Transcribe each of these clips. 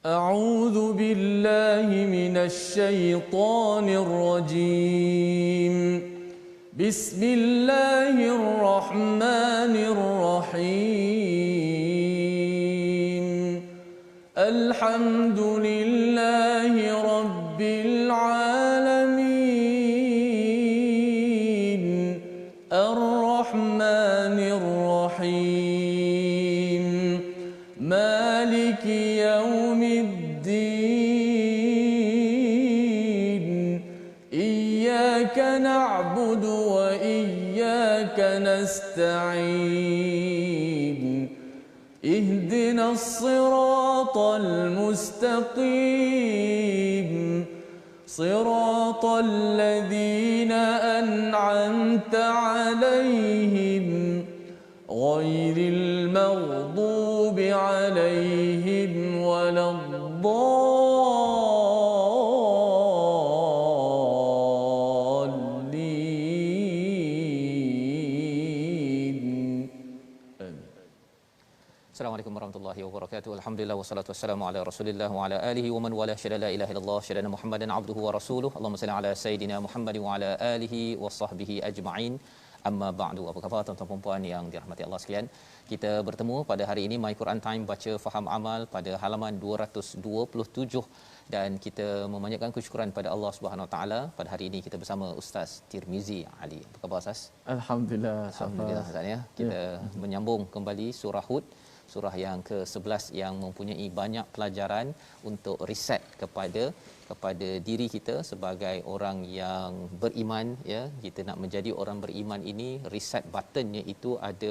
أعوذ بالله من الشيطان الرجيم. بسم الله الرحمن الرحيم. الحمد لله رب العالمين. الرحمن الرحيم. مالك يوم الدين. إياك نعبد وإياك نستعين. اهدنا الصراط المستقيم. صراط الذين أنعمت عليهم غير المغضوب عليهم ولا الضالين. Assalamualaikum warahmatullahi wabarakatuh. Alhamdulillah wassalatu wassalamu ala Rasulillah wa ala alihi wa man wala syada la ilaha illallah syada Muhammadan abduhu wa rasuluhu. Allahumma salli ala sayidina Muhammad wa ala alihi wa sahbihi ajma'in. Amma ba'du. Apa khabar tuan-tuan dan puan yang dirahmati Allah sekalian? Kita bertemu pada hari ini My Quran Time baca faham amal pada halaman 227 dan kita memanjatkan kesyukuran pada Allah Subhanahu Wa Taala. Pada hari ini kita bersama Ustaz Tirmizi Ali. Apa khabar Ustaz? Alhamdulillah. Alhamdulillah Ustaz ya. Kita menyambung kembali surah Hud, surah yang ke-11 yang mempunyai banyak pelajaran untuk reset kepada diri kita sebagai orang yang beriman ya. Kita nak menjadi orang beriman ini, reset buttonnya itu ada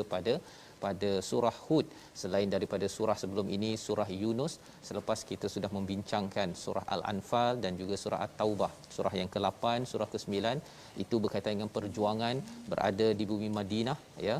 pada surah Hud. Selain daripada surah sebelum ini, surah Yunus, selepas kita sudah membincangkan surah Al-Anfal dan juga surah At-Taubah, surah yang ke-8, surah ke-9 itu berkaitan dengan perjuangan berada di bumi Madinah ya.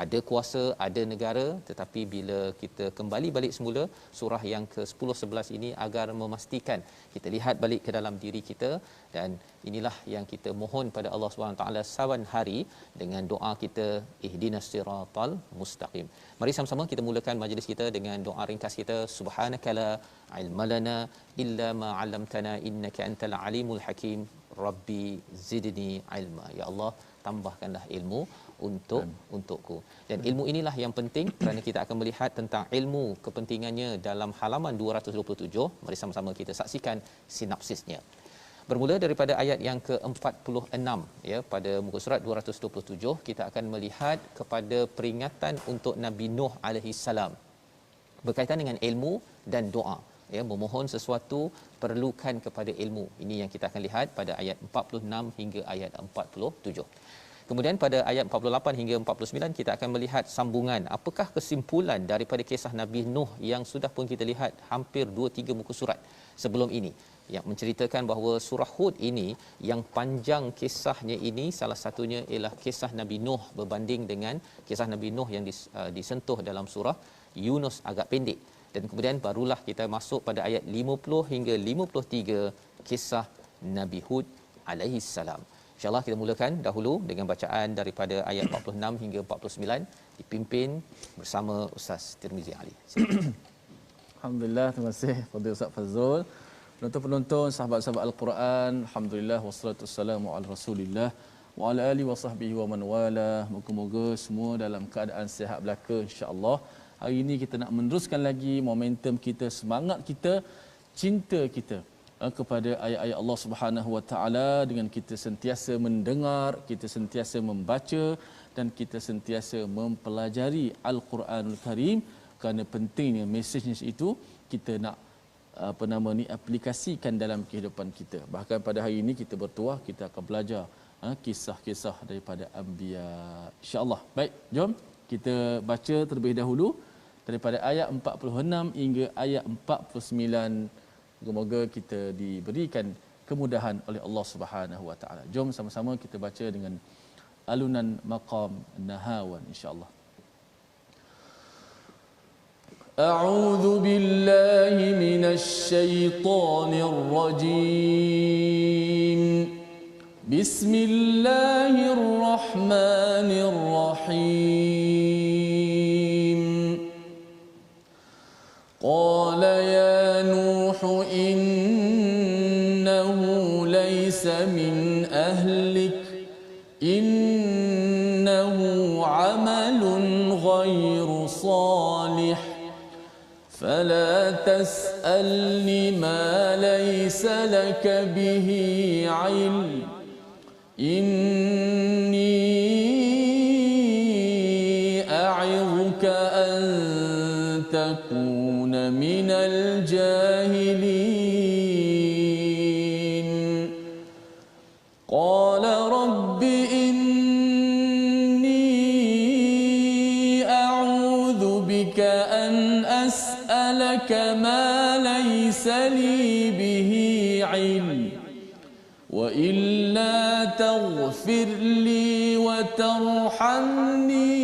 Ada kuasa, ada negara, tetapi bila kita kembali balik semula surah yang ke-10 11 ini agar memastikan kita lihat balik ke dalam diri kita, dan inilah yang kita mohon pada Allah Subhanahu taala saban hari dengan doa kita ihdinas siratal mustaqim. Mari sama-sama kita mulakan majlis kita dengan doa ringkas kita. Subhanakala ilmalana illa ma 'allamtana innaka antal alimul hakim. Rabbi zidni ilma. Ya Allah, tambahkanlah ilmu untukku. Dan ilmu inilah yang penting kerana kita akan melihat tentang ilmu, kepentingannya dalam halaman 227. Mari sama-sama kita saksikan sinopsisnya. Bermula daripada ayat yang ke-46 ya, pada muka surat 227 kita akan melihat kepada peringatan untuk Nabi Nuh alaihi salam berkaitan dengan ilmu dan doa ya. Memohon sesuatu perlukan kepada ilmu. Ini yang kita akan lihat pada ayat 46 hingga ayat 47. Kemudian pada ayat 48 hingga 49 kita akan melihat sambungan. Apakah kesimpulan daripada kisah Nabi Nuh yang sudah pun kita lihat hampir 2-3 muka surat sebelum ini, yang menceritakan bahawa surah Hud ini yang panjang kisahnya ini salah satunya ialah kisah Nabi Nuh berbanding dengan kisah Nabi Nuh yang disentuh dalam surah Yunus agak pendek. Dan kemudian barulah kita masuk pada ayat 50 hingga 53 kisah Nabi Hud alaihi salam. InsyaAllah kita mulakan dahulu dengan bacaan daripada ayat 46 hingga 49 dipimpin bersama Ustaz Tirmizi Ali. Alhamdulillah, terima kasih kepada Ustaz Fazrul. Penonton-penonton, sahabat-sahabat Al-Quran, alhamdulillah wassalatu wassalamu ala Rasulillah wa ala alihi wa sahbihi wa man wala. Moga-moga semua dalam keadaan sihat belaka insya-Allah. Hari ini kita nak meneruskan lagi momentum kita, semangat kita, cinta kita kepada ayat-ayat Allah Subhanahu Wa Taala dengan kita sentiasa mendengar, kita sentiasa membaca dan kita sentiasa mempelajari Al-Quranul Karim, kerana pentingnya mesejnya itu kita nak aplikasikan dalam kehidupan kita. Bahkan pada hari ini kita bertuah, kita akan belajar kisah-kisah daripada anbiya insya-Allah. Baik, jom kita baca terlebih dahulu daripada ayat 46 hingga ayat 49. Semoga kita diberikan kemudahan oleh Allah Subhanahu Wa Taala. Jom sama-sama kita baca dengan alunan maqam Nahawan insya-Allah. A'udzu billahi minasy syaithanir rajim. Bismillahirrahmanirrahim. Qala ya عمل غير صالح فلا تسألني ما ليس لك به علم إني أعظك أن تكون من الجاهلين قال رب إني أعوذ بك أن أسألك ما ليس لي به علم وإلا تغفر لي وترحمني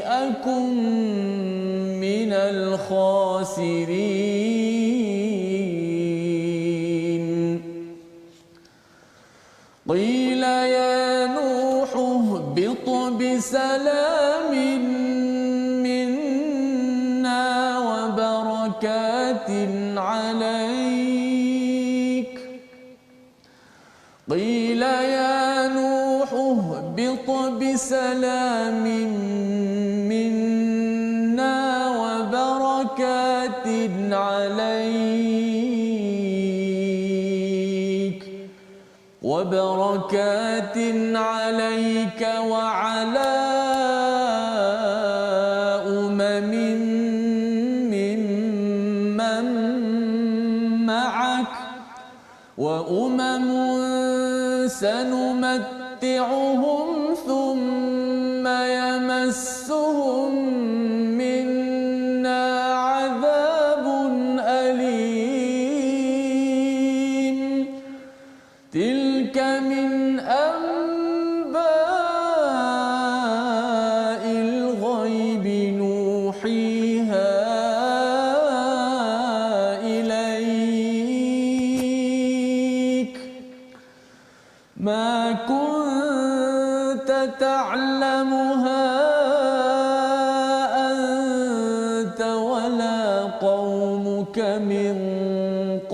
أكن من الخاسرين قيل يا نوح اهبط بسلام منا وبركات عليك قيل يا نوح اهبط بسلام منا وبركات عليك وعلى أمم ممن معك وأمم سنمتعهم ثم يمسهم منا عذاب أليم تلك من أنباء الغيب نوحيها إليك ما كنت تعلمها أنت ولا قومك من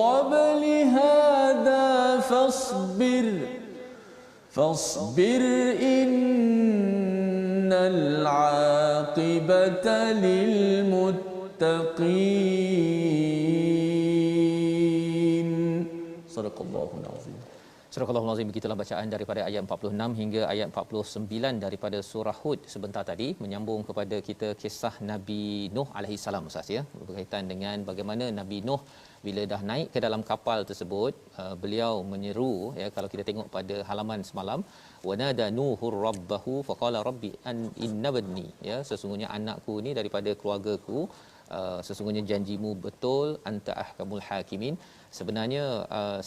قبل هذا فاصبر إن العاقبة للمتقين صدق الله العظيم. Surah Al-Azim, begitulah bacaan daripada ayat 46 hingga ayat 49 daripada surah Hud sebentar tadi, menyambung kepada kita kisah Nabi Nuh alaihi salam, Ustaz, ya, berkaitan dengan bagaimana Nabi Nuh bila dah naik ke dalam kapal tersebut, beliau menyeru, ya, kalau kita tengok pada halaman semalam, wanada nuhur rabbahu faqala rabbi an innabni, ya, sesungguhnya anakku ni daripada keluargaku, sesungguhnya janjimu betul, anta ahkamul hakimin. Sebenarnya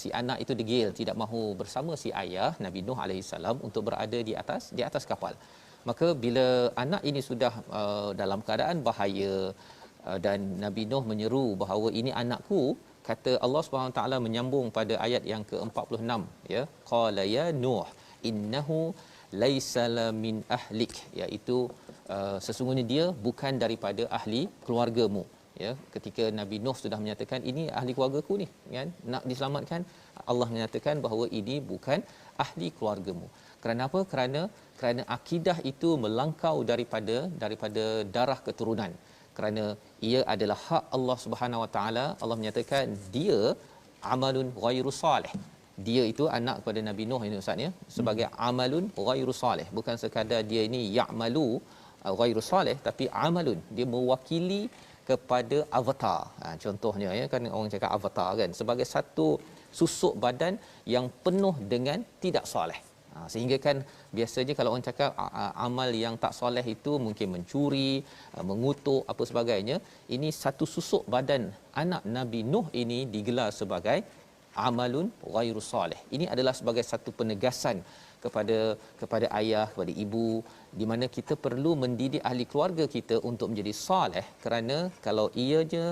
si anak itu degil, tidak mahu bersama si ayah Nabi Nuh alaihi salam untuk berada di atas kapal. Maka bila anak ini sudah dalam keadaan bahaya, dan Nabi Nuh menyeru bahawa ini anakku, kata Allah Subhanahu taala menyambung pada ayat yang ke-46, ya, qala ya Nuh innahu laisa min ahlik, iaitu sesungguhnya dia bukan daripada ahli keluargamu, ya. Ketika Nabi Nuh sudah menyatakan ini ahli keluargaku ni, kan, nak diselamatkan, Allah menyatakan bahawa ini bukan ahli keluargamu. Kerana apa? Kerana akidah itu melangkau daripada darah keturunan. Kerana ia adalah hak Allah Subhanahu Wa Taala. Allah menyatakan dia amalun ghairu salih. Dia itu anak kepada Nabi Nuh ini, Ustaz, ya, sebagai amalun ghairu salih, bukan sekadar dia ini ya'malu ghairu salih, tapi amalun, dia mewakili kepada avatar. Contohnya, ya, kan orang cakap avatar, kan, sebagai satu susuk badan yang penuh dengan tidak soleh. Sehingga kan biasanya kalau orang cakap amal yang tak soleh itu mungkin mencuri, mengutuk, apa sebagainya. Ini satu susuk badan anak Nabi Nuh ini digelar sebagai amalun ghairu salih. Ini adalah sebagai satu penegasan kepada ayah, kepada ibu, di mana kita perlu mendidik ahli keluarga kita untuk menjadi soleh, kerana kalau ianya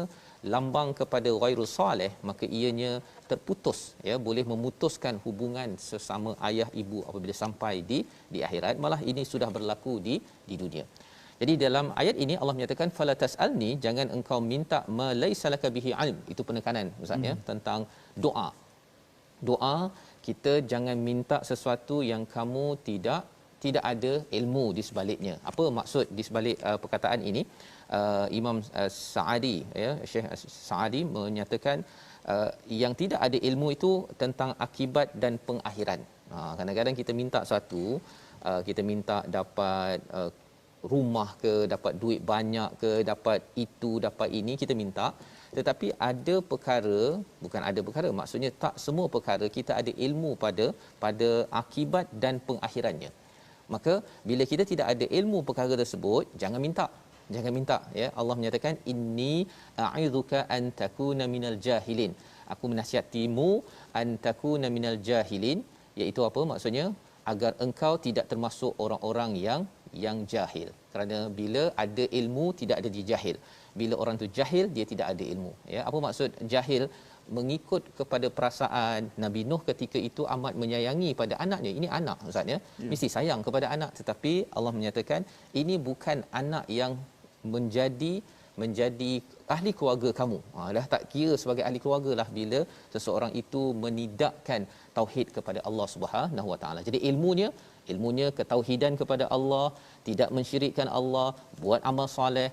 lambang kepada ghairu salih, maka ianya terputus, ya, boleh memutuskan hubungan sesama ayah ibu apabila sampai di akhirat. Malah ini sudah berlaku di dunia. Jadi dalam ayat ini Allah menyatakan fala tasalni, jangan engkau minta ma laisa laka bihi ilm. Itu penekanan, Ustaz, ya, tentang doa. Doa kita jangan minta sesuatu yang kamu tidak tidak ada ilmu di sebaliknya. Apa maksud di sebalik perkataan ini? Imam Sa'adi, ya, Syekh Sa'adi menyatakan yang tidak ada ilmu itu tentang akibat dan pengakhiran. Kadang-kadang kita minta satu, kita minta dapat rumah ke, dapat duit banyak ke, dapat itu, dapat ini, kita minta. Tetapi ada perkara, bukan ada perkara, maksudnya tak semua perkara kita ada ilmu pada akibat dan pengakhirannya. Maka bila kita tidak ada ilmu perkara tersebut, jangan minta, ya. Allah menyatakan inni a'idzuka an takuna minal jahilin. Aku menasihatmu an takuna minal jahilin, iaitu apa maksudnya? Agar engkau tidak termasuk orang-orang yang jahil. Kerana bila ada ilmu tidak ada dia jahil. Bila orang tu jahil, dia tidak ada ilmu, ya. Apa maksud jahil? Mengikut kepada perasaan. Nabi Nuh ketika itu amat menyayangi pada anaknya. Ini anak, ustaz, ya. Mesti sayang kepada anak, tetapi Allah menyatakan ini bukan anak yang menjadi ahli keluarga kamu. Dah tak kira sebagai ahli keluarga lah bila seseorang itu menidakkan tauhid kepada Allah Subhanahu Wa Taala. Jadi ilmunya ketauhidan kepada Allah, tidak mensyirikkan Allah, buat amal soleh,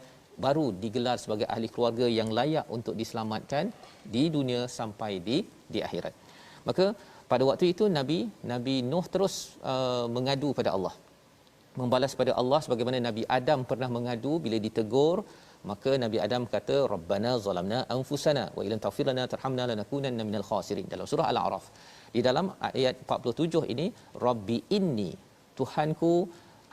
baru digelar sebagai ahli keluarga yang layak untuk diselamatkan di dunia sampai di akhirat. Maka pada waktu itu Nabi Nuh terus mengadu pada Allah, membalas pada Allah sebagaimana Nabi Adam pernah mengadu bila ditegur. Maka Nabi Adam kata, Rabbana zalamna anfusana wa illam taghfir lana tarhamna lanakunanna minal khasirin, dalam surah Al-A'raf. Di dalam ayat 47 ini, Rabbi inni, Tuhanku,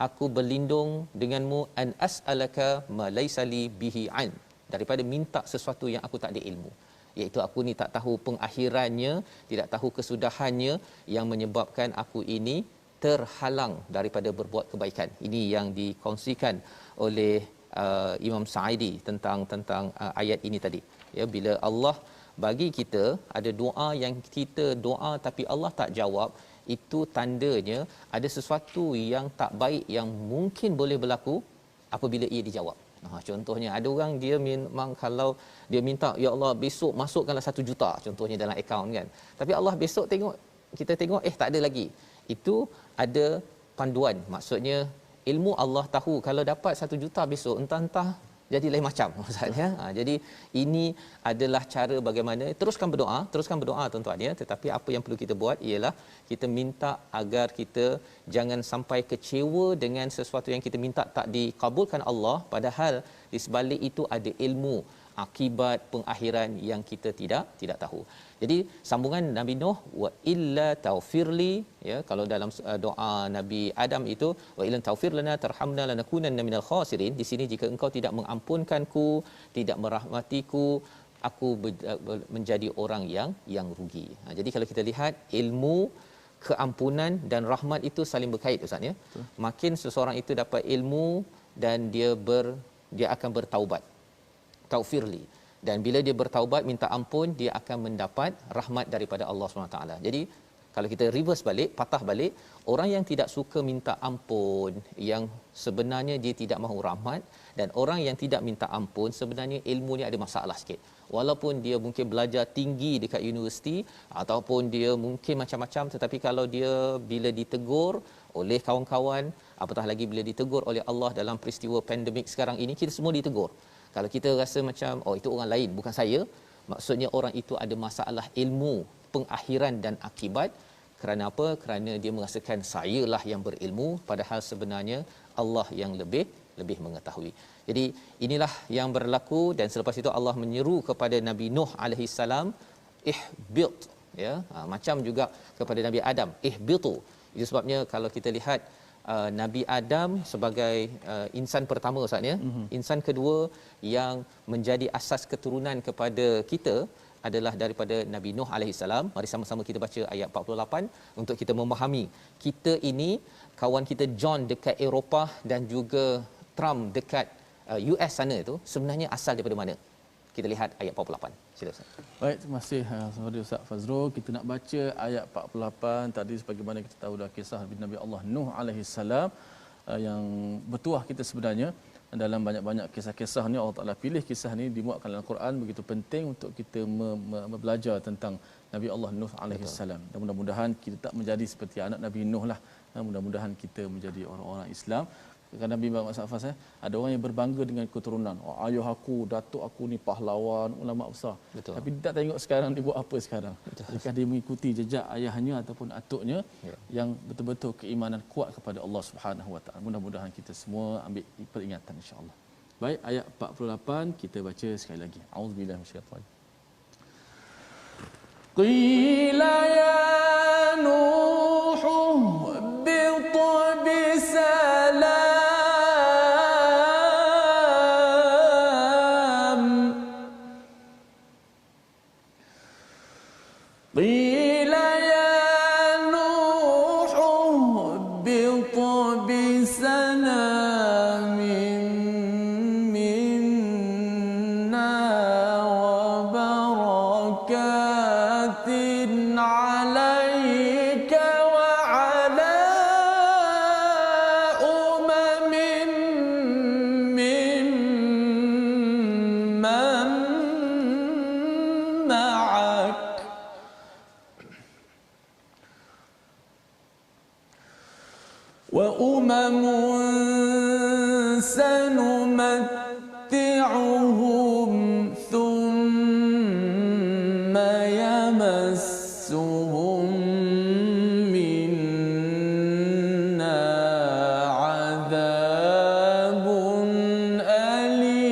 aku berlindung denganmu, an as'alaka ma laysa li bihi an, daripada minta sesuatu yang aku tak ada ilmu, iaitu aku ni tak tahu pengakhirannya, tidak tahu kesudahannya, yang menyebabkan aku ini terhalang daripada berbuat kebaikan. Ini yang dikongsikan oleh Imam Sa'idi tentang ayat ini tadi, ya. Bila Allah bagi kita ada doa yang kita doa tapi Allah tak jawab, itu tandanya ada sesuatu yang tak baik yang mungkin boleh berlaku apabila ia dijawab. Contohnya ada orang dia memang kalau dia minta, ya Allah besok masukkanlah 1 juta contohnya dalam akaun kan, tapi Allah besok kita tengok tak ada lagi. Itu ada panduan, maksudnya ilmu Allah tahu kalau dapat 1 juta besok entah-entah jadi lain macam maksudnya. Jadi ini adalah cara bagaimana teruskan berdoa tuan-tuan, ya. Tetapi apa yang perlu kita buat ialah kita minta agar kita jangan sampai kecewa dengan sesuatu yang kita minta tak dikabulkan Allah, padahal di sebalik itu ada ilmu akibat pengakhiran yang kita tidak tahu. Jadi sambungan Nabi Nuh, wa illa taufirli, ya, kalau dalam doa Nabi Adam itu wa illa taufir lana tarhamna lanakunanna minal khasirin, di sini jika engkau tidak mengampunkanku, tidak merahmatiku, aku menjadi orang yang rugi. Jadi kalau kita lihat ilmu, keampunan dan rahmat itu saling berkait, ustaz, ya. Makin seseorang itu dapat ilmu dan dia akan bertaubat, taufirli, dan bila dia bertaubat minta ampun, dia akan mendapat rahmat daripada Allah SWT. Jadi kalau kita reverse balik, patah balik, orang yang tidak suka minta ampun, yang sebenarnya dia tidak mahu rahmat, dan orang yang tidak minta ampun sebenarnya ilmunya ada masalah sikit. Walaupun dia mungkin belajar tinggi dekat universiti ataupun dia mungkin macam-macam, tetapi kalau dia bila ditegur oleh kawan-kawan, apatah lagi bila ditegur oleh Allah dalam peristiwa pandemik sekarang ini, kita semua ditegur. Kalau kita rasa macam itu orang lain, bukan saya, maksudnya orang itu ada masalah ilmu pengakhiran dan akibat. Kerana apa? Kerana dia merasakan sayalah yang berilmu, padahal sebenarnya Allah yang lebih mengetahui. Jadi inilah yang berlaku, dan selepas itu Allah menyeru kepada Nabi Nuh alaihi salam, ihbit, ya. Macam juga kepada Nabi Adam, ihbitu. Itu sebabnya kalau kita lihat Nabi Adam sebagai insan pertama, ustaz, ya. Insan kedua yang menjadi asas keturunan kepada kita adalah daripada Nabi Nuh alaihi salam. Mari sama-sama kita baca ayat 48 untuk kita memahami kita ini, kawan kita John dekat Eropah dan juga Trump dekat US sana itu sebenarnya asal daripada mana? Kita lihat ayat 48. Sila Ustaz. Baik, terima kasih saudara Ustaz Fazrul. Kita nak baca ayat 48 tadi, sebagaimana kita tahu dah kisah Nabi Allah Nuh alaihi salam yang bertuah kita sebenarnya. Dalam banyak-banyak kisah-kisah ni Allah Taala pilih kisah ni dimuatkan dalam Quran, begitu penting untuk kita belajar tentang Nabi Allah Nuh alaihi salam. Dan mudah-mudahan kita tak menjadi seperti anak Nabi Nuh lah, Mudah-mudahan kita menjadi orang-orang Islam. Kan Nabi Muhammad SAW, ada orang yang berbangga dengan keturunan. Oh, ayah aku, datuk aku ni pahlawan, ulama besar. Betul. Tapi tak tengok sekarang dia buat apa sekarang. Jika dia mengikuti jejak ayahnya ataupun atuknya yang betul-betul keimanan kuat kepada Allah Subhanahu Wa Taala. Mudah-mudahan kita semua ambil peringatan insya-Allah. Baik, ayat 48 kita baca sekali lagi. Auzubillahi minasyaitanir. Qila ya Nuh bit bisalam. Qila ya Nuh bit bisalam minna wa barakatin alayka wa ala umamin mimman ma'ak wa umamun sanumatti'uhum thumma yamassuhum minna 'adzabun alim.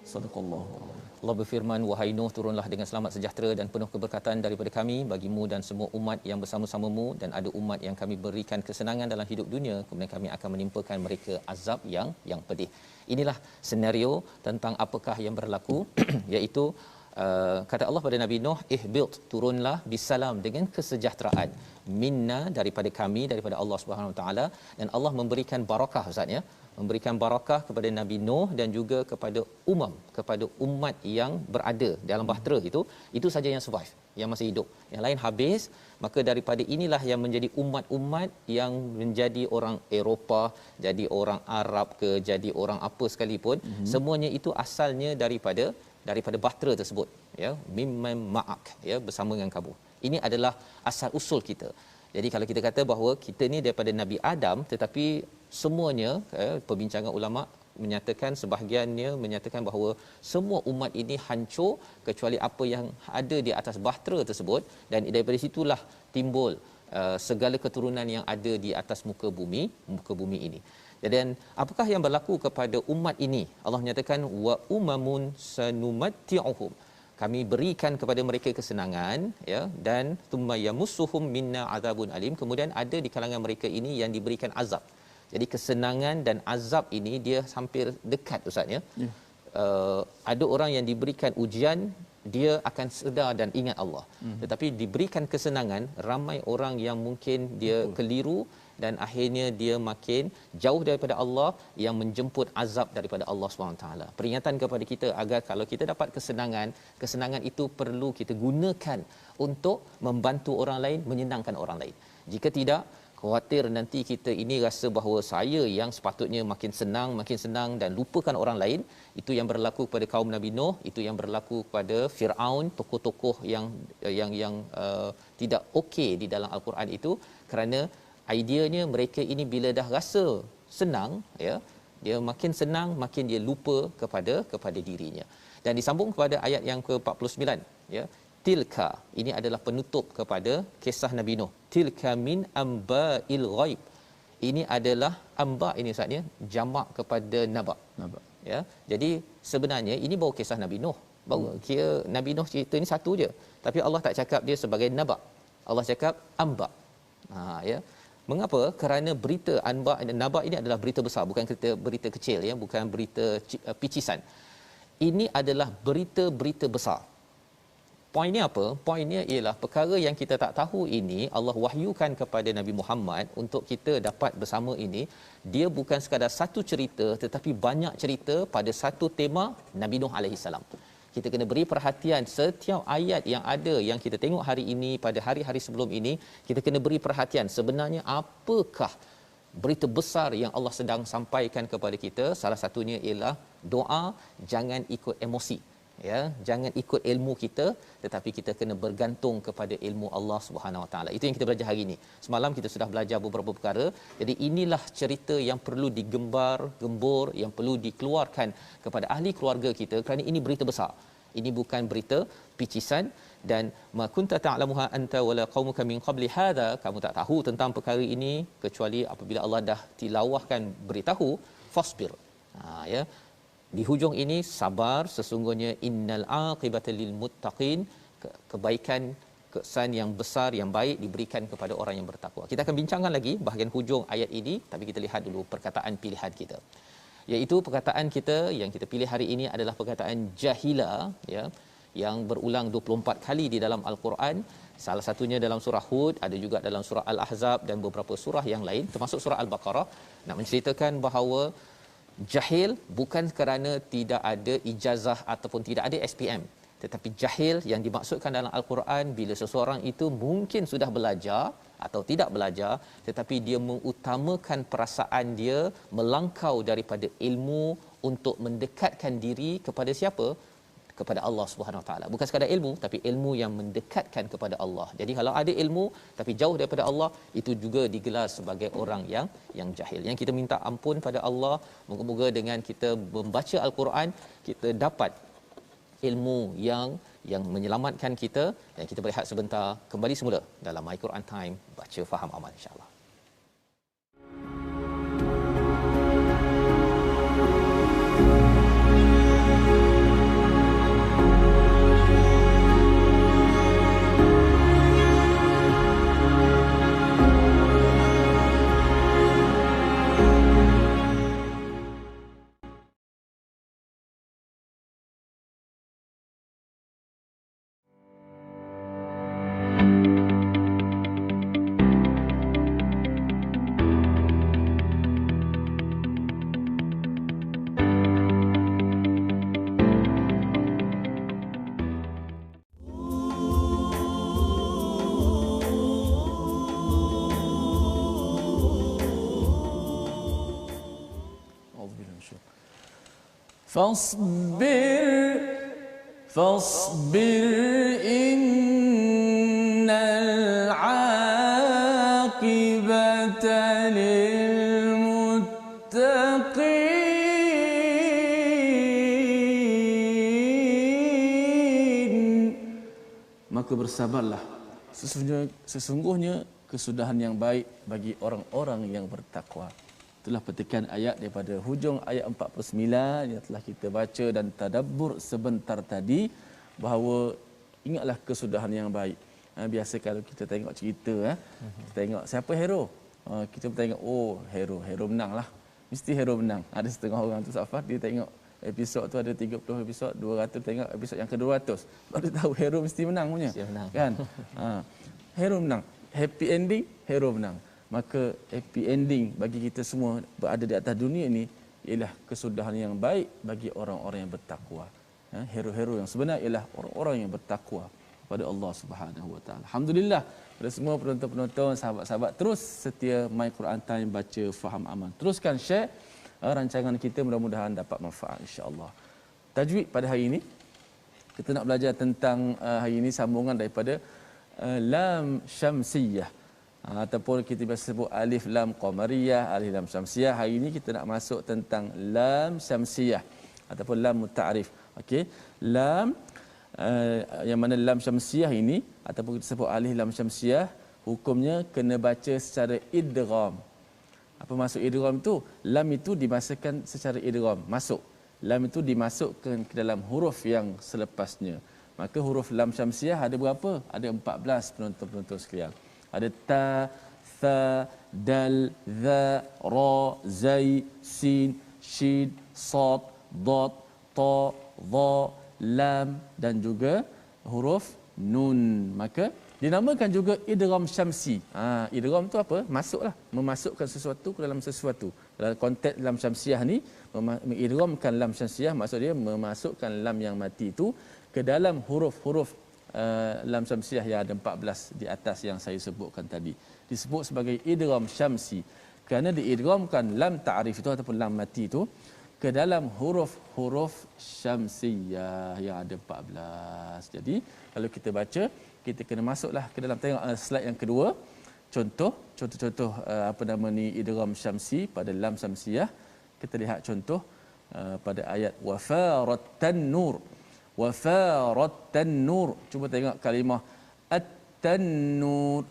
Sadaqallahu. Allah berfirman, wahai Nuh, turunlah dengan selamat sejahtera dan penuh keberkatan daripada kami bagimu dan semua umat yang bersama-samamu, dan ada umat yang kami berikan kesenangan dalam hidup dunia, kemudian kami akan menimpakan mereka azab yang pedih. Inilah senario tentang apakah yang berlaku iaitu kata Allah pada Nabi Nuh, ihbit, turunlah bisalam, dengan kesejahteraan, minna, daripada kami, daripada Allah Subhanahu Wa Taala. Dan Allah memberikan barakah, ustaz ya, memberikan barakah kepada Nabi Nuh dan juga kepada kepada umat yang berada dalam bahtera itu saja yang survive, yang masih hidup, yang lain habis. Maka daripada inilah yang menjadi umat-umat yang menjadi orang Eropah, jadi orang Arab ke, jadi orang apa sekalipun, semuanya itu asalnya daripada bahtera tersebut, ya, mimman ma'ak, ya, bersama dengan kamu. Ini adalah asal usul kita. Jadi kalau kita kata bahawa kita ni daripada Nabi Adam, tetapi semuanya, perbincangan ulama menyatakan, sebahagiannya menyatakan bahawa semua umat ini hancur kecuali apa yang ada di atas bahtera tersebut, dan daripada situlah timbul segala keturunan yang ada di atas muka bumi ini. Dan apakah yang berlaku kepada umat ini? Allah menyatakan wa umamun sanumatti'uhum, kami berikan kepada mereka kesenangan, ya, dan thumma yamussuhum minna adzabun alim, kemudian ada di kalangan mereka ini yang diberikan azab. Jadi kesenangan dan azab ini dia hampir dekat, ustaz ya. Ada orang yang diberikan ujian, dia akan sedar dan ingat Allah. Tetapi diberikan kesenangan, ramai orang yang mungkin dia keliru dan akhirnya dia makin jauh daripada Allah, yang menjemput azab daripada Allah SWT. Peringatan kepada kita agar kalau kita dapat kesenangan itu perlu kita gunakan untuk membantu orang lain, menyenangkan orang lain. Jika tidak, khawatir nanti kita ini rasa bahawa saya yang sepatutnya makin senang dan lupakan orang lain. Itu yang berlaku kepada kaum Nabi Nuh, itu yang berlaku kepada Firaun, tokoh-tokoh yang tidak okey di dalam Al-Quran itu, kerana ideanya mereka ini bila dah rasa senang, ya, dia makin senang, makin dia lupa kepada dirinya. Dan disambung kepada ayat yang ke-49, ya, tilka, ini adalah penutup kepada kisah Nabi Nuh. Tilka min amba'il ghaib. Ini adalah amba, ini ustaznya jamak kepada naba. Ya. Jadi sebenarnya ini baru kisah Nabi Nuh. Baru kira Nabi Nuh cerita ni satu je. Tapi Allah tak cakap dia sebagai naba. Allah cakap amba. Ya. Mengapa? Kerana berita anba naba ini adalah berita besar, bukan berita kecil, ya, bukan berita picisan. Ini adalah berita-berita besar. Poinnya apa? Poinnya ialah perkara yang kita tak tahu ini Allah wahyukan kepada Nabi Muhammad untuk kita dapat bersama ini. Dia bukan sekadar satu cerita, tetapi banyak cerita pada satu tema Nabi Nuh alaihi salam. Kita kena beri perhatian setiap ayat yang ada, yang kita tengok hari ini, pada hari-hari sebelum ini, kita kena beri perhatian sebenarnya apakah berita besar yang Allah sedang sampaikan kepada kita. Salah satunya ialah doa, jangan ikut emosi. ya, jangan ikut ilmu kita, tetapi kita kena bergantung kepada ilmu Allah Subhanahu Wa Taala. Itu yang kita belajar hari ini. Semalam kita sudah belajar beberapa perkara. Jadi inilah cerita yang perlu gembur, yang perlu dikeluarkan kepada ahli keluarga kita, kerana ini berita besar. Ini bukan berita picisan. Dan ma kunta ta'lamuha anta wala qaumuka min qabli hadha, kamu tak tahu tentang perkara ini kecuali apabila Allah dah tilawahkan, beritahu, fasbir. Ya, di hujung ini, sabar, sesungguhnya innal aqibata lil muttaqin, kebaikan, kesan yang besar, yang baik diberikan kepada orang yang bertakwa. Kita akan bincangkan lagi bahagian hujung ayat ini, tapi kita lihat dulu perkataan pilihan kita. Iaitu perkataan kita yang kita pilih hari ini adalah perkataan jahila, ya, yang berulang 24 kali di dalam Al-Quran. Salah satunya dalam surah Hud, ada juga dalam surah Al-Ahzab dan beberapa surah yang lain, termasuk surah Al-Baqarah, nak menceritakan bahawa jahil bukan kerana tidak ada ijazah ataupun tidak ada SPM, tetapi jahil yang dimaksudkan dalam Al-Quran bila seseorang itu mungkin sudah belajar atau tidak belajar, tetapi dia mengutamakan perasaan dia melangkau daripada ilmu untuk mendekatkan diri kepada siapa? Kepada Allah Subhanahu Wa Taala. Bukan sekadar ilmu, tapi ilmu yang mendekatkan kepada Allah. Jadi kalau ada ilmu tapi jauh daripada Allah, itu juga digelar sebagai orang yang jahil. Yang kita minta ampun pada Allah, moga-moga dengan kita membaca Al-Quran, kita dapat ilmu yang menyelamatkan kita. Dan kita berehat sebentar, kembali semula dalam My Quran Time, baca faham amal, insya-Allah. فاصبر إن العاقبة للمتقين. Maka bersabarlah, sesungguhnya kesudahan yang baik bagi orang-orang yang bertakwa. Itulah petikan ayat daripada hujung ayat 49 yang telah kita baca dan tadabbur sebentar tadi, bahawa ingatlah kesudahan yang baik. Biasa kalau kita tengok cerita, kita tengok siapa hero, kita tengok hero menang lah, mesti hero menang. Ada setengah orang tu Safar, dia tengok episod tu ada 30 episod, 200, tengok episod yang ke-200 baru tahu hero mesti menang punya, kan? Hero menang, happy ending, hero menang. Maka happy ending bagi kita semua berada di atas dunia ini ialah kesudahan yang baik bagi orang-orang yang bertakwa. Hero-hero yang sebenar ialah orang-orang yang bertakwa kepada Allah Subhanahu Wa Taala. Alhamdulillah, pada semua penonton-penonton, sahabat-sahabat, terus setia My Quran Time, baca faham amal. Teruskan share rancangan kita, mudah-mudahan dapat manfaat, insya-Allah. Tajwid pada hari ini kita nak belajar tentang hari ini sambungan daripada lam syamsiyah, ataupun kita biasa sebut alif lam qamariyah, alif lam syamsiyah. Hari ini kita nak masuk tentang lam syamsiyah ataupun lam muta'arif. Okey, lam yang mana lam syamsiyah ini ataupun kita sebut alif lam syamsiyah, hukumnya kena baca secara idgham. Apa maksud idgham tu? Lam itu dimasukkan secara idgham, masuk. Lam itu dimasukkan ke dalam huruf yang selepasnya. Maka huruf lam syamsiyah ada berapa? Ada 14 penonton-penonton sekalian. Ada ta, tha, dal, dha, ra, zai, sin, shid, sad, dad, ta, dha, lam dan juga huruf nun. Maka dinamakan juga idgham syamsi. Idgham tu apa? Masuklah, memasukkan sesuatu ke dalam sesuatu. Dalam konteks lam syamsiah ni, mengidghamkan lam syamsiah maksud dia memasukkan lam yang mati itu ke dalam huruf-huruf lam syamsiah yang ada 14 di atas yang saya sebutkan tadi. Disebut sebagai idgham syamsi kerana diidghamkan lam ta'rif itu ataupun lam mati itu ke dalam huruf-huruf syamsiyah yang ada 14. Jadi kalau kita baca, kita kena masuklah ke dalam, tengok slide yang kedua. Contoh apa nama ni, idgham syamsi pada lam syamsiyah. Kita lihat contoh pada ayat wafarat tanur. Wafarat tanur. Cuba tengok kalimah at-tanur,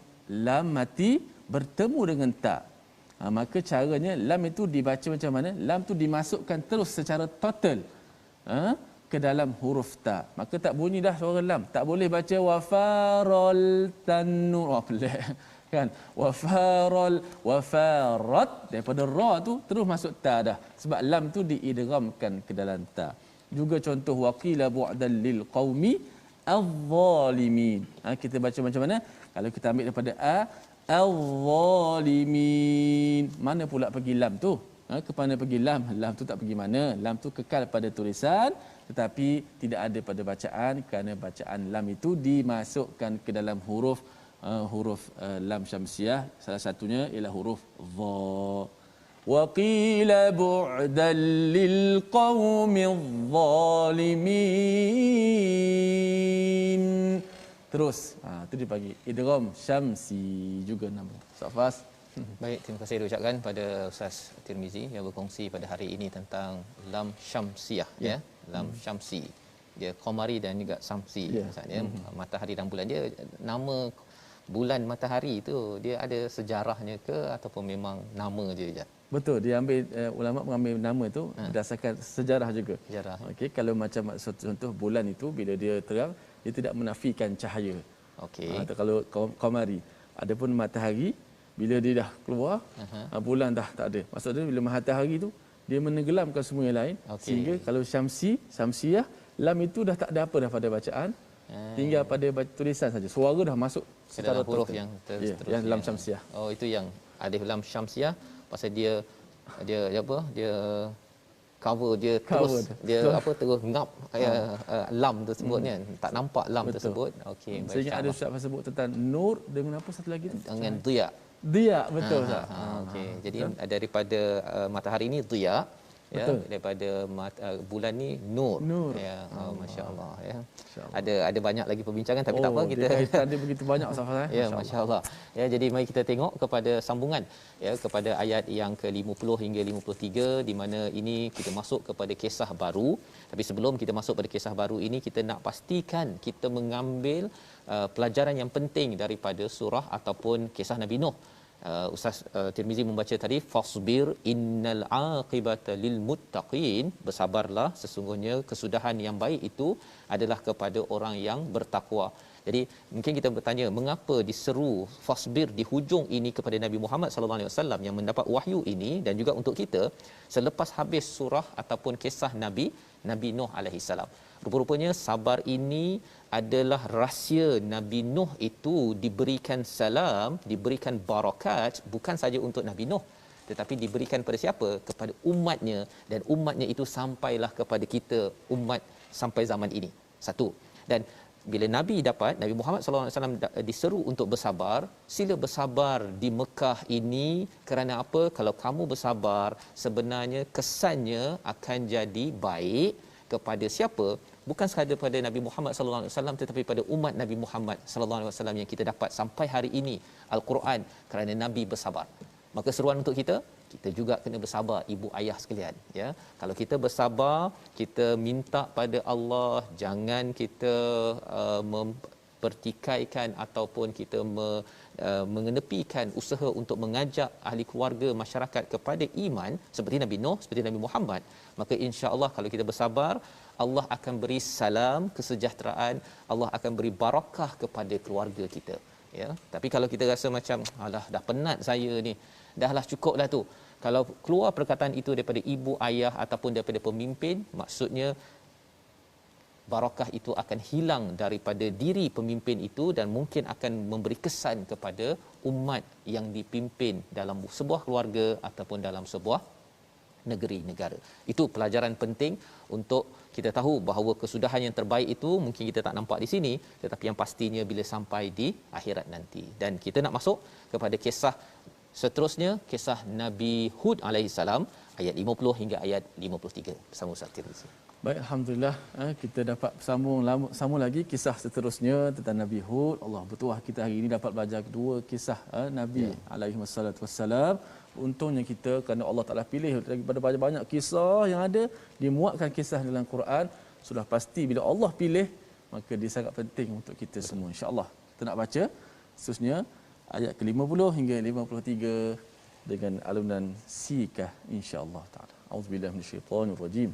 lam mati bertemu dengan ta. Maka caranya lam itu dibaca macam mana? Lam tu dimasukkan terus secara total ke dalam huruf ta. Maka tak bunyi dah suara lam. Tak boleh baca wafaral tanur. Oh, pelik kan? Wafarat daripada ra tu terus masuk ta dah. Sebab lam tu diidghamkan ke dalam ta. Juga contoh waqila bu'dan lil qaumi adh-dhalimin. Kita baca macam mana? Kalau kita ambil daripada al-zalimin, mana pula pergi lam tu? Kepada pergi lam? Lam tu tak pergi mana? Lam tu kekal pada tulisan tetapi tidak ada pada bacaan, kerana bacaan lam itu dimasukkan ke dalam huruf lam syamsiah. Salah satunya ialah huruf dha. Wa qila bu'dan lil qaumidh zalimin. Terus itu dibagi idgham syamsi juga nama. Safas. Baik, terima kasih diucapkan pada Ustaz Tirmizi yang berkongsi pada hari ini tentang lam syamsiah ya. Lam syamsi. Dia qamari dan juga samsi maksudnya matahari dan bulan. Dia nama bulan matahari itu dia ada sejarahnya ke ataupun memang nama je? Betul, dia ambil ulama mengambil nama tu berdasarkan sejarah juga. Sejarah. Okey, kalau macam contoh bulan itu bila dia terang, dia tidak menafikan cahaya. Okey. Kalau qamari, adapun matahari bila dia dah keluar, bulan dah tak ada. Maksudnya bila matahari tu dia menenggelamkan semua yang lain. Sehingga kalau syamsiyah, lam itu dah tak ada apa dah pada bacaan. Tinggal pada tulisan saja. Suara dah masuk secara huruf total. yang terus yang lam syamsiyah. Oh, itu yang alif lam syamsiyah pasal dia apa? Dia cover dia terus dia apa terus ngap lam tersebut kan. Tak nampak lam tersebut. Okey, baik. Sehingga ada ustaz sebut tentang nur dengan apa satu lagi tu? Dengan dhiya. Dhiya, betul ustaz. Okey. Jadi daripada matahari ni dhiya ya, daripada bulan ni nur. Ya, masya-Allah ya. Ada banyak lagi perbincangan tapi tak apa, kita ada begitu banyak Safas. Ya, masya-Allah. Ya, jadi mari kita tengok kepada sambungan ya kepada ayat yang ke-50 hingga 53 di mana ini kita masuk kepada kisah baru. Tapi sebelum kita masuk pada kisah baru ini, kita nak pastikan kita mengambil pelajaran yang penting daripada surah ataupun kisah Nabi Nuh. Ustaz Tirmizi membaca tadi fasbir innal aqibata lil muttaqin, bersabarlah sesungguhnya kesudahan yang baik itu adalah kepada orang yang bertakwa. Jadi mungkin kita bertanya mengapa diseru fasbir di hujung ini kepada Nabi Muhammad sallallahu alaihi wasallam yang mendapat wahyu ini, dan juga untuk kita selepas habis surah ataupun kisah Nabi Nuh alaihi salam. Rupa-rupanya sabar ini adalah rahsia Nabi Nuh itu diberikan salam, diberikan barakat bukan saja untuk Nabi Nuh tetapi diberikan pada siapa? Kepada umatnya, dan umatnya itu sampailah kepada kita umat sampai zaman ini. Satu. Dan bila Nabi Muhammad sallallahu alaihi wasallam diseru untuk bersabar, sila bersabar di Mekah ini kerana apa? Kalau kamu bersabar, sebenarnya kesannya akan jadi baik kepada siapa? Bukan sekadar pada Nabi Muhammad sallallahu alaihi wasallam tetapi pada umat Nabi Muhammad sallallahu alaihi wasallam yang kita dapat sampai hari ini Al-Quran, kerana Nabi bersabar. Maka seruan untuk kita juga kena bersabar, ibu ayah sekalian ya. Kalau kita bersabar, kita minta pada Allah jangan kita mempertikaikan ataupun kita mengenepikan usaha untuk mengajak ahli keluarga masyarakat kepada iman seperti Nabi Nuh, seperti Nabi Muhammad. Maka insya-Allah kalau kita bersabar, Allah akan beri salam kesejahteraan, Allah akan beri barakah kepada keluarga kita ya. Tapi kalau kita rasa macam alah dah penat saya ni, dahlah cukuplah tu. Kalau keluar perkataan itu daripada ibu ayah ataupun daripada pemimpin, maksudnya barakah itu akan hilang daripada diri pemimpin itu dan mungkin akan memberi kesan kepada umat yang dipimpin dalam sebuah keluarga ataupun dalam sebuah negeri negara. Itu pelajaran penting untuk kita tahu bahawa kesudahan yang terbaik itu mungkin kita tak nampak di sini tetapi yang pastinya bila sampai di akhirat nanti. Dan kita nak masuk kepada kisah Seterusnya kisah Nabi Hud alaihi salam ayat 50 hingga ayat 53 bersama Ustaz Tirmizi. Baik, alhamdulillah kita dapat sambung lagi kisah seterusnya tentang Nabi Hud. Allah bertuah kita hari ini dapat belajar dua kisah Nabi alaihi wassalam. Untungnya kita kerana Allah Taala pilih daripada banyak kisah yang ada, dimuatkan kisah dalam Quran. Sudah pasti bila Allah pilih, maka dia sangat penting untuk kita semua, insya-Allah. Kita nak baca seterusnya ayat ke-50 hingga 53 dengan alunan sikah, insya-Allah taala. Auzubillahi minasyaitonir rajim.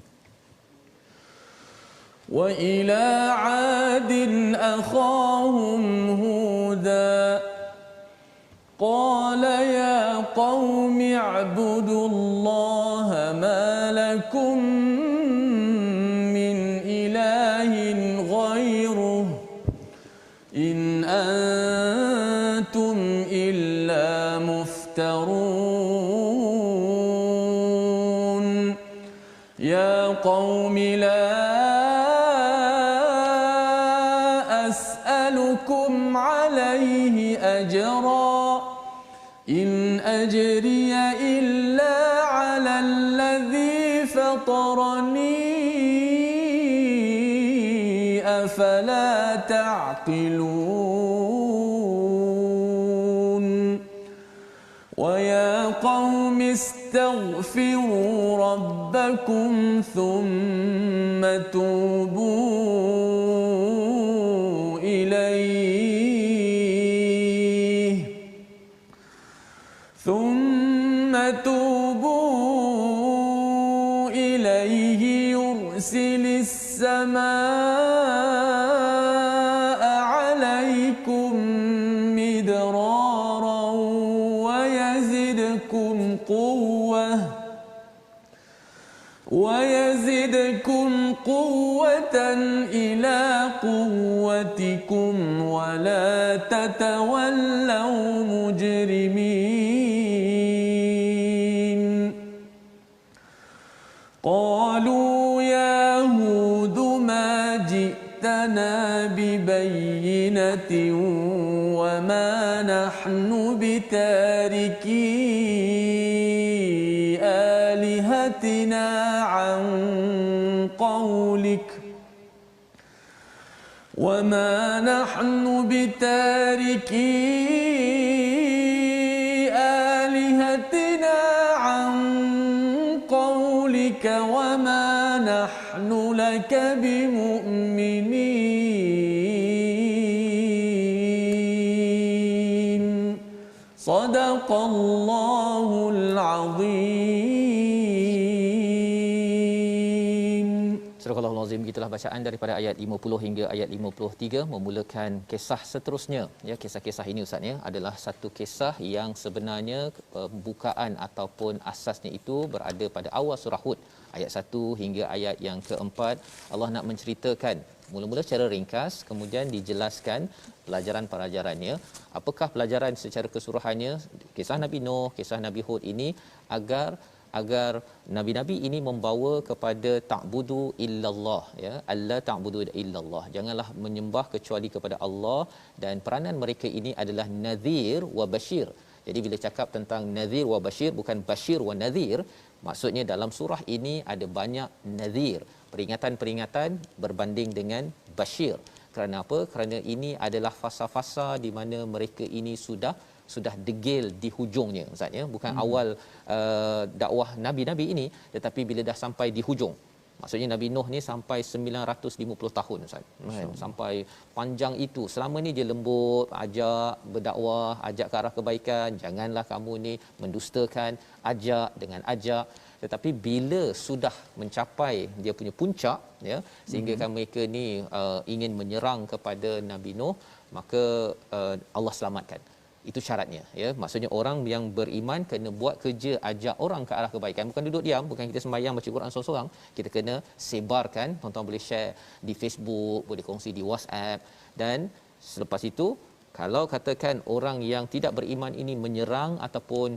Wa ila 'adin akhahum huda qala ya qaumi i'budullaha ma lakum min ilahin ghairuh in antum illa muftarun ya qaumi la as'alukum alayhi ajra in ajriya illa 'ala alladhi fatarani afala ta'qilun wa ya qaumi istaghfiru rabbakum thumma tubu إليه يرسل السماء عليكم مدرارا ويزدكم قوة إلى قوتكم ولا تتولوا مجرمين قالوا يا هود ما جئتنا ببينة وما نحن بتاركي آلهتنا عن قولك وما نحن بتاركي آلهتنا عن قولك وما نحن لك بمؤمنين صدق الله العظيم. Surah Al-Azim, gitulah bacaan daripada ayat 50 hingga ayat 53 memulakan kisah seterusnya. Ya, kisah-kisah ini Ustaz ya adalah satu kisah yang sebenarnya bukaan ataupun asasnya itu berada pada awal surah Hud ayat 1 hingga ayat yang keempat. Allah nak menceritakan mula-mula secara ringkas, kemudian dijelaskan pelajaran-pelajarannya. Apakah pelajaran secara keseluruhannya kisah Nabi Nuh, kisah Nabi Hud ini agar nabi-nabi ini membawa kepada ta'budu illallah, ya, alla ta'budu illallah, janganlah menyembah kecuali kepada Allah, dan peranan mereka ini adalah nadhir wa bashir. Jadi bila cakap tentang nadhir wa bashir, bukan bashir wa nadhir, maksudnya dalam surah ini ada banyak nadhir, peringatan-peringatan berbanding dengan bashir. Kerana apa? Kerana ini adalah fasa-fasa di mana mereka ini sudah degil di hujungnya Ustaz ya, bukan awal dakwah nabi-nabi ini, tetapi bila dah sampai di hujung, maksudnya Nabi Nuh ni sampai 950 tahun Ustaz kan, sampai panjang itu. Selama ni dia lembut, ajak berdakwah, ajak ke arah kebaikan, janganlah kamu ni mendustakan, ajak dengan ajak. Tetapi bila sudah mencapai dia punya puncak ya, sehingga kan mereka ni ingin menyerang kepada Nabi Nuh, maka Allah selamatkan. Itu syaratnya ya, maksudnya orang yang beriman kena buat kerja ajak orang ke arah kebaikan, bukan duduk diam, bukan kita sembahyang baca Quran seorang-seorang, kita kena sebarkan. Tuan-tuan boleh share di Facebook, boleh kongsi di WhatsApp, dan selepas itu kalau katakan orang yang tidak beriman ini menyerang ataupun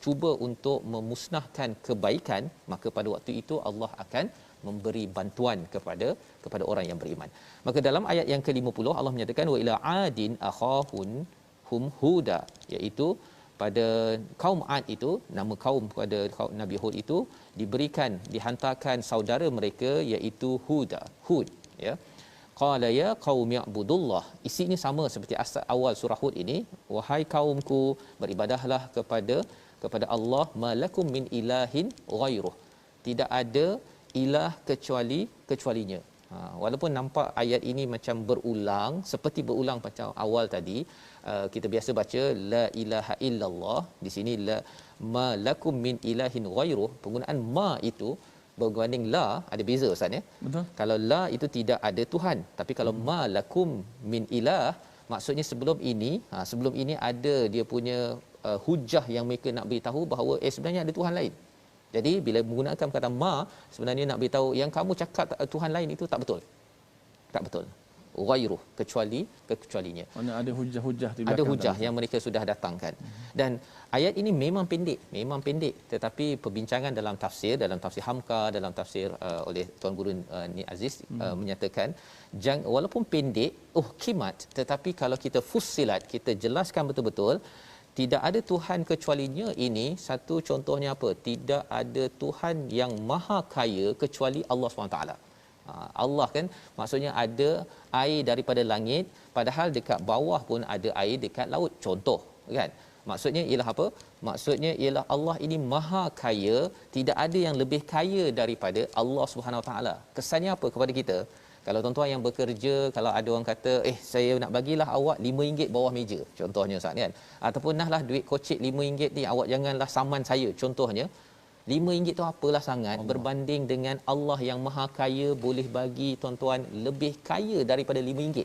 cuba untuk memusnahkan kebaikan, maka pada waktu itu Allah akan memberi bantuan kepada orang yang beriman. Maka dalam ayat yang ke-50 Allah menyatakan wa ila adin akhahun hum huda, iaitu pada kaum Ad itu, nama kaum pada kaum Nabi Hud itu dihantarkan saudara mereka iaitu Hud, ya. Qala ya qaumi ibudullah. Isinya sama seperti asal awal surah Hud ini, wahai kaumku beribadahlah kepada Allah, malakum min ilahin ghairuh. Tidak ada ilah kecualinya. Walaupun nampak ayat ini macam berulang, seperti berulang macam awal tadi, kita biasa baca la ilaha illallah, di sini la malakum min ilahin ghairuh, penggunaan ma itu berbanding la ada beza Ustaz, ya. Betul. Kalau la itu tidak ada Tuhan, tapi kalau malakum min ilah, maksudnya sebelum ini ada dia punya hujah yang mereka nak beritahu bahawa sebenarnya ada Tuhan lain. Jadi bila menggunakan kata ma, sebenarnya nak beritahu yang kamu cakap Tuhan lain itu tak betul. Tak betul. Ghairuh, kecualinya. Mana ada hujah-hujah di belakang. Ada hujah yang mereka sudah datangkan. Dan ayat ini memang pendek, tetapi perbincangan dalam tafsir Hamka, dalam tafsir oleh Tuan Guru Ni Aziz menyatakan walaupun pendek, kimat, tetapi kalau kita fussilat, kita jelaskan betul-betul, tidak ada Tuhan kecualinya. Ini satu contohnya apa? Tidak ada Tuhan yang maha kaya kecuali Allah SWT. Allah kan maksudnya ada air daripada langit, padahal dekat bawah pun ada air dekat laut, contoh kan. Maksudnya ialah apa? Maksudnya ialah Allah ini maha kaya, tidak ada yang lebih kaya daripada Allah Subhanahu Wa Taala. Kesannya apa kepada kita? Kalau tuan-tuan yang bekerja, kalau ada orang kata saya nak bagilah awak RM5 bawah meja, contohnya Ustaz kan, ataupun nahlah duit kocek RM5 ni, awak janganlah saman saya, contohnya. RM5 tu apalah sangat Allah, berbanding dengan Allah yang maha kaya, boleh bagi tuan-tuan lebih kaya daripada RM5,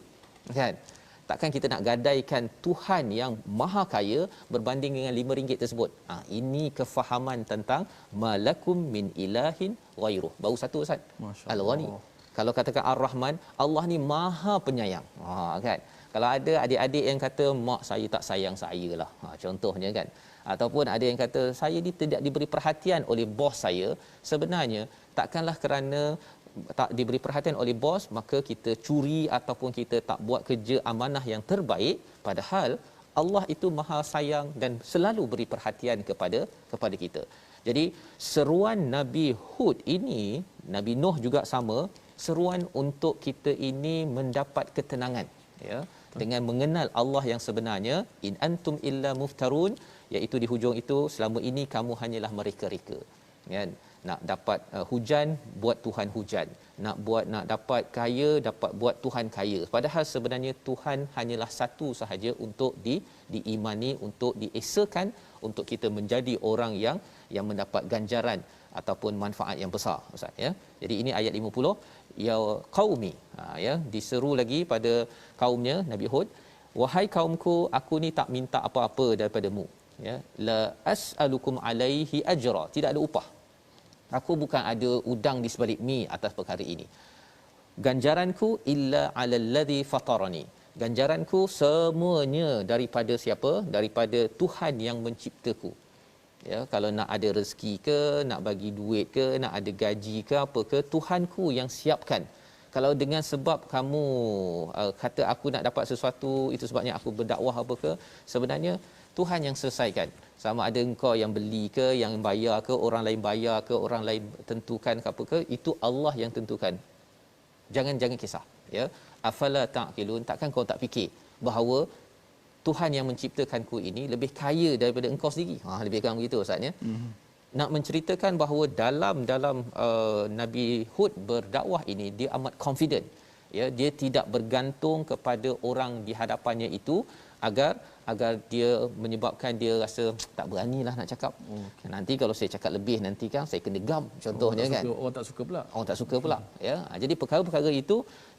kan? Takkan kita nak gadaikan Tuhan yang maha kaya berbanding dengan RM5 tersebut. Ini kefahaman tentang malakum min ilahin ghairuh. Baru satu Ustaz, Al-Ghani. Kalau katakan Ar-Rahman, Allah ni maha penyayang. Kan? Kalau ada adik-adik yang kata mak saya tak sayang saya lah, contohnya kan, ataupun ada yang kata saya ni tidak diberi perhatian oleh bos saya, sebenarnya takkanlah kerana tak diberi perhatian oleh bos maka kita curi ataupun kita tak buat kerja amanah yang terbaik, padahal Allah itu maha sayang dan selalu beri perhatian kepada kita. Jadi seruan Nabi Hud ini, Nabi Nuh juga sama, seruan untuk kita ini mendapat ketenangan, ya, dengan mengenal Allah yang sebenarnya. In antum illa muftarun, iaitu di hujung itu, selama ini kamu hanyalah mereka-reka, kan. Nak dapat hujan, buat Tuhan hujan. Nak dapat kaya, dapat buat Tuhan kaya. Padahal sebenarnya Tuhan hanyalah satu sahaja untuk diimani, untuk diesakan, untuk kita menjadi orang yang mendapat ganjaran ataupun manfaat yang besar, Ustaz, ya. Jadi ini ayat 50, ya qaumi, ya, diseru lagi pada kaumnya Nabi Hud, wahai kaumku, aku ni tak minta apa-apa daripadamu, ya, la as'alukum alaihi ajra, tidak ada upah. Aku bukan ada udang di sebalik mi atas perkara ini. Ganjaranku illa alal ladzi fatarani, ganjaranku semuanya daripada siapa? Daripada Tuhan yang menciptaku. Ya, kalau nak ada rezeki ke, nak bagi duit ke, nak ada gaji ke, apa ke, Tuhanku yang siapkan. Kalau dengan sebab kamu kata aku nak dapat sesuatu, itu sebabnya aku berdakwah apa ke, sebenarnya Tuhan yang selesaikan. Sama ada engkau yang beli ke, yang bayar ke, orang lain bayar ke, orang lain tentukan ke apa ke, itu Allah yang tentukan. Jangan kisah, ya. Afala ta'qilun, takkan kau tak fikir bahawa Tuhan yang menciptakanku ini lebih kaya daripada engkau sendiri. Lebih kurang begitu Ustaz, ya. Nak menceritakan bahawa dalam Nabi Hud berdakwah ini, dia amat confident, ya, dia tidak bergantung kepada orang di hadapannya itu agar dia menyebabkan dia rasa tak beranilah nak cakap. Nanti kalau saya cakap lebih nanti kan saya kena gam, contohnya kan. Orang tak suka pula. Orang tak suka pula, ya. Jadi perkara-perkara itu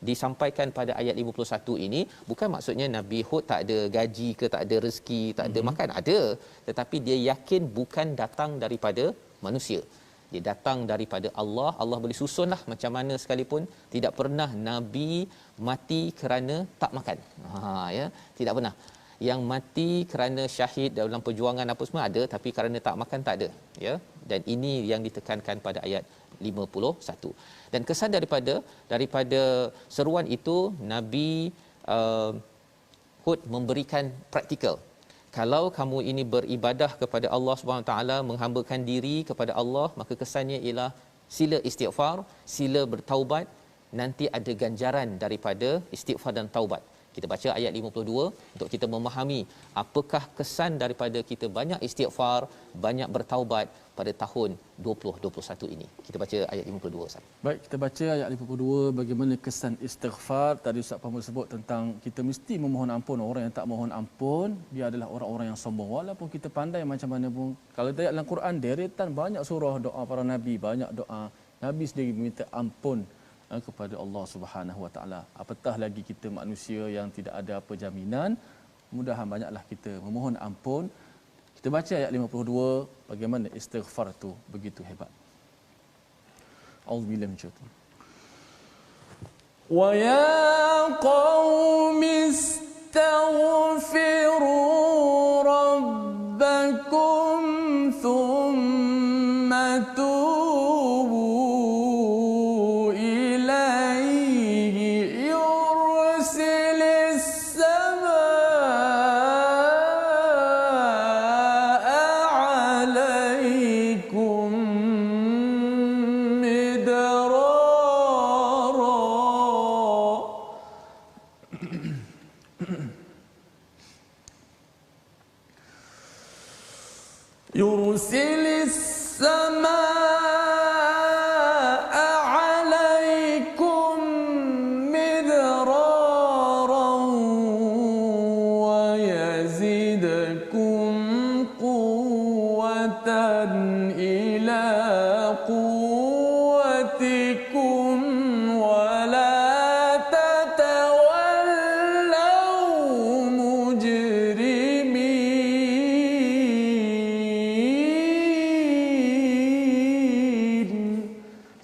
disampaikan pada ayat 51 ini. Bukan maksudnya Nabi Hud tak ada gaji ke, tak ada rezeki, tak ada makan, ada, tetapi dia yakin bukan datang daripada manusia. Dia datang daripada Allah. Allah boleh susunlah macam mana sekalipun, tidak pernah nabi mati kerana tak makan. Ya, tidak pernah. Yang mati kerana syahid dalam perjuangan apa semua ada, tapi kerana tak makan tak ada, ya. Dan ini yang ditekankan pada ayat 51. Dan kesan daripada seruan itu, Nabi Hud memberikan praktikal. Kalau kamu ini beribadah kepada Allah Subhanahu Wa Taala, menghambakan diri kepada Allah, maka kesannya ialah sila istighfar, sila bertaubat, nanti ada ganjaran daripada istighfar dan taubat. Kita baca ayat 52 untuk kita memahami apakah kesan daripada kita banyak istighfar, banyak bertaubat pada tahun 2021 ini. Kita baca ayat 52 Ustaz. Baik, kita baca ayat 52 bagaimana kesan istighfar. Tadi Ustaz Pamul sebut tentang kita mesti memohon ampun. Orang yang tak mohon ampun, dia adalah orang-orang yang sombong. Walaupun kita pandai macam mana pun. Kalau kita lihat dalam Quran, deretan banyak surah doa para nabi, banyak doa. Nabi sendiri meminta ampun kepada Allah Subhanahu Wa Taala. Apatah lagi kita manusia yang tidak ada apa jaminan. Mudah-mudahan banyaklah kita memohon ampun. Kita baca ayat 52 bagaimana istighfar tu begitu hebat. Auzubillahi minasyaitanir rajim. Wa ya qaumi istaghfiru rabbakum thumma tubu ilaihi yursilis samaa alaikum midrara يرسل السماء عليكم مدرارا ويزدكم قوة إلى قوتكم ولا تتولوا مجرمين.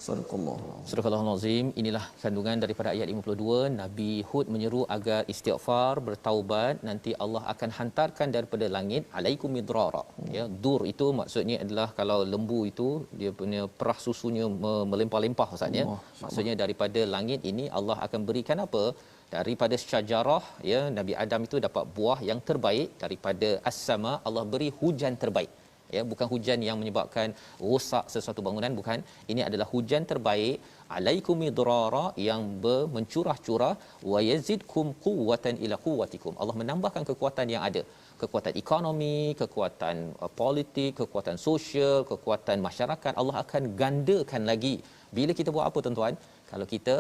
صدق الله. Surah Al-Azim. Inilah kandungan daripada ayat 52. Nabi Hud menyeru agar istighfar, bertaubat, nanti Allah akan hantarkan daripada langit alaikum midrara. Ya, dur itu maksudnya adalah kalau lembu itu dia punya perah susunya melimpah-limpah Ustaz ya. Maksudnya daripada langit ini Allah akan berikan apa? Daripada syajarah ya, Nabi Adam itu dapat buah yang terbaik daripada as-sama, Allah beri hujan terbaik. Ya, bukan hujan yang menyebabkan rosak sesuatu bangunan, bukan. Ini adalah hujan terbaik alaikum midrara yang mencurah-curah wa yazidkum quwwatan ila quwwatikum. Allah menambahkan kekuatan yang ada, kekuatan ekonomi, kekuatan politik, kekuatan sosial, kekuatan masyarakat. Allah akan gandakan lagi bila kita buat apa tuan-tuan? Kalau kita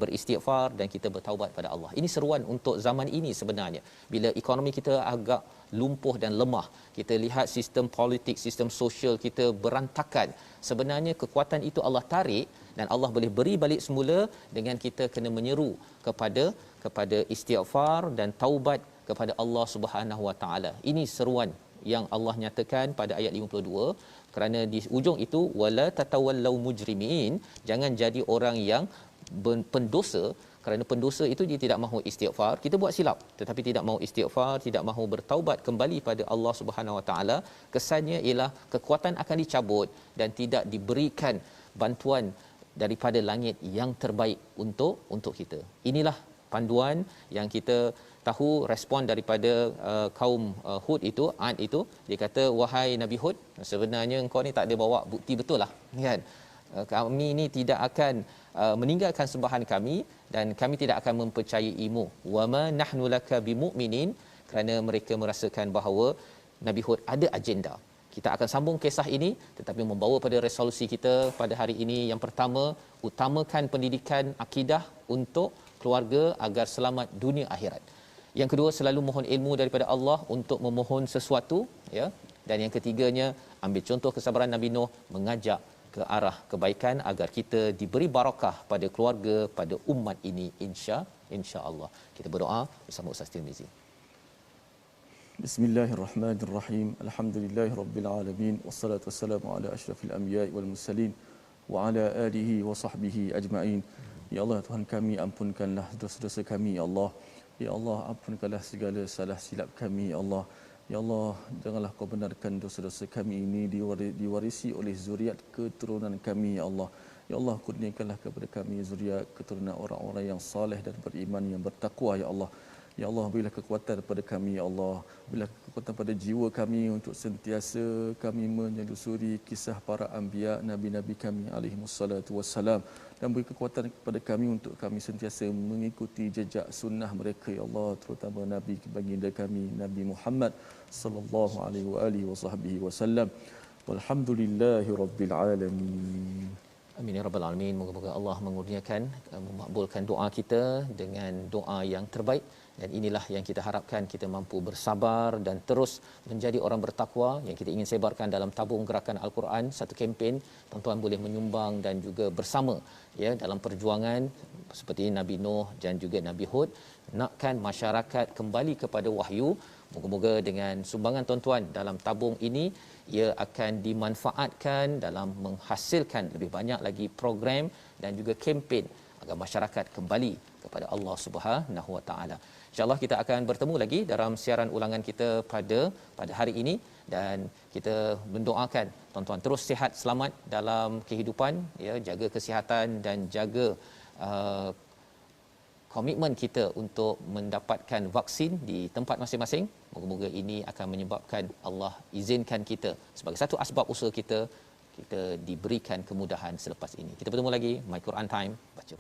beristighfar dan kita bertaubat pada Allah. Ini seruan untuk zaman ini sebenarnya. Bila ekonomi kita agak lumpuh dan lemah, kita lihat sistem politik, sistem sosial kita berantakan. Sebenarnya kekuatan itu Allah tarik dan Allah boleh beri balik semula dengan kita kena menyeru kepada istighfar dan taubat kepada Allah Subhanahu Wa Taala. Ini seruan yang Allah nyatakan pada ayat 52, kerana di ujung itu wala tatawallau mujrimin, jangan jadi orang yang pendosa. Kerana pendosa itu dia tidak mahu istighfar, kita buat silap tetapi tidak mahu istighfar, tidak mahu bertaubat kembali pada Allah Subhanahu Wa Taala, kesannya ialah kekuatan akan dicabut dan tidak diberikan bantuan daripada langit yang terbaik untuk kita. Inilah panduan yang kita tahu respon daripada kaum Hud itu, Ad itu. Dia kata, wahai Nabi Hud, sebenarnya engkau ni tak ada bawa bukti betul lah kan. Kami ni tidak akan meninggalkan sembahan kami dan kami tidak akan mempercayaimu. Wama nahnu laka bimu'minin, kerana mereka merasakan bahawa Nabi Hud ada agenda. Kita akan sambung kisah ini tetapi membawa pada resolusi kita pada hari ini. Yang pertama, utamakan pendidikan akidah untuk keluarga agar selamat dunia akhirat. Yang kedua, selalu mohon ilmu daripada Allah untuk memohon sesuatu ya. Dan yang ketiganya, ambil contoh kesabaran Nabi Nuh, mengajak ke arah kebaikan agar kita diberi barakah pada keluarga, pada umat ini insya-Allah. Kita berdoa bersama Ustaz Tirmizi. Bismillahirrahmanirrahim. Alhamdulillahirabbil alamin wassalatu wassalamu ala asyrafil anbiya'i wal mursalin wa ala alihi wa sahbihi ajma'in. Ya Allah, Tuhan kami, ampunkanlah dosa-dosa kami ya Allah. Ya Allah, ampunkanlah segala salah silap kami ya Allah. Ya Allah, janganlah kau benarkan dosa-dosa kami ini diwarisi oleh zuriat keturunan kami ya Allah. Ya Allah, kurniakanlah kepada kami zuriat keturunan orang-orang yang saleh dan beriman, yang bertakwa ya Allah. Ya Allah, berilah kekuatan kepada kami, ya Allah. Berilah kekuatan pada jiwa kami untuk sentiasa kami menyusuri kisah para anbiya, nabi-nabi kami alaihi wassalatu wassalam, dan beri kekuatan kepada kami untuk kami sentiasa mengikuti jejak sunnah mereka, ya Allah, terutama nabi baginda kami Nabi Muhammad sallallahu alaihi wasallam. Walhamdulillahi rabbil alamin. Amin ya rabbal alamin. Moga-moga Allah mengurniakan, memakbulkan doa kita dengan doa yang terbaik, dan inilah yang kita harapkan, kita mampu bersabar dan terus menjadi orang bertakwa yang kita ingin sebarkan dalam tabung gerakan Al-Quran. Satu kempen, tuan-tuan boleh menyumbang dan juga bersama ya dalam perjuangan seperti Nabi Nuh dan juga Nabi Hud, nakkan masyarakat kembali kepada wahyu. Moga-moga dengan sumbangan tuan-tuan dalam tabung ini, ia akan dimanfaatkan dalam menghasilkan lebih banyak lagi program dan juga kempen agar masyarakat kembali kepada Allah Subhanahu Wa Taala. InsyaAllah kita akan bertemu lagi dalam siaran ulangan kita pada hari ini, dan kita mendoakan tuan-tuan terus sihat selamat dalam kehidupan ya, jaga kesihatan dan jaga komitmen kita untuk mendapatkan vaksin di tempat masing-masing. Moga-moga ini akan menyebabkan Allah izinkan kita sebagai satu asbab usaha kita diberikan kemudahan selepas ini. Kita bertemu lagi My Quran Time, baca